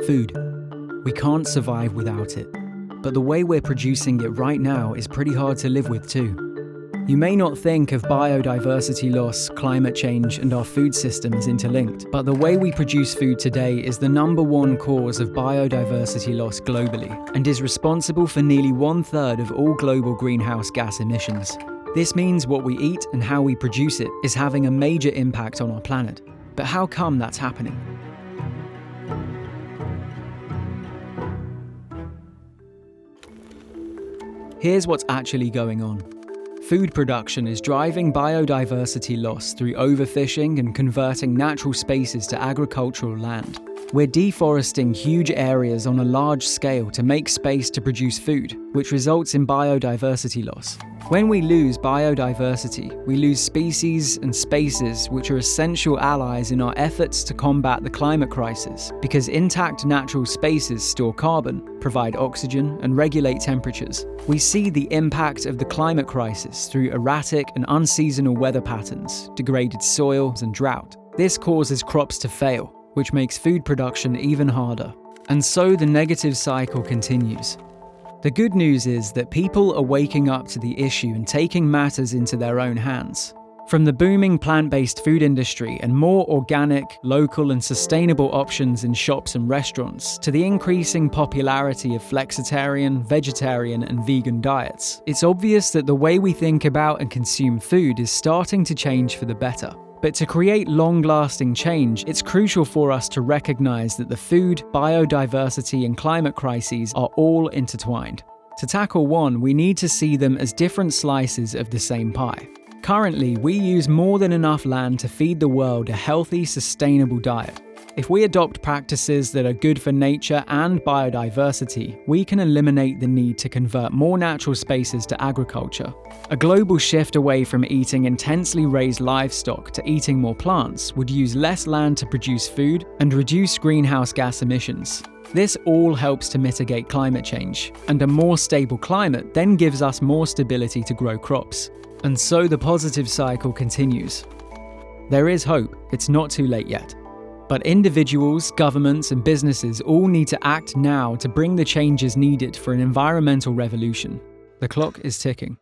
Food. We can't survive without it. But the way we're producing it right now is pretty hard to live with too. You may not think of biodiversity loss, climate change, and our food system as interlinked, but the way we produce food today is the #1 cause of biodiversity loss globally, and is responsible for nearly 1/3 of all global greenhouse gas emissions. This means what we eat and how we produce it is having a major impact on our planet. But how come that's happening? Here's what's actually going on. Food production is driving biodiversity loss through overfishing and converting natural spaces to agricultural land. We're deforesting huge areas on a large scale to make space to produce food, which results in biodiversity loss. When we lose biodiversity, we lose species and spaces which are essential allies in our efforts to combat the climate crisis, because intact natural spaces store carbon, provide oxygen, and regulate temperatures. We see the impact of the climate crisis through erratic and unseasonal weather patterns, degraded soils, and drought. This causes crops to fail, which makes food production even harder. And so the negative cycle continues. The good news is that people are waking up to the issue and taking matters into their own hands. From the booming plant-based food industry and more organic, local and sustainable options in shops and restaurants, to the increasing popularity of flexitarian, vegetarian and vegan diets, it's obvious that the way we think about and consume food is starting to change for the better. But to create long-lasting change, it's crucial for us to recognize that the food, biodiversity, and climate crises are all intertwined. To tackle one, we need to see them as different slices of the same pie. Currently, we use more than enough land to feed the world a healthy, sustainable diet. If we adopt practices that are good for nature and biodiversity, we can eliminate the need to convert more natural spaces to agriculture. A global shift away from eating intensely raised livestock to eating more plants would use less land to produce food and reduce greenhouse gas emissions. This all helps to mitigate climate change, and a more stable climate then gives us more stability to grow crops. And so the positive cycle continues. There is hope, it's not too late yet. But individuals, governments, and businesses all need to act now to bring the changes needed for an environmental revolution. The clock is ticking.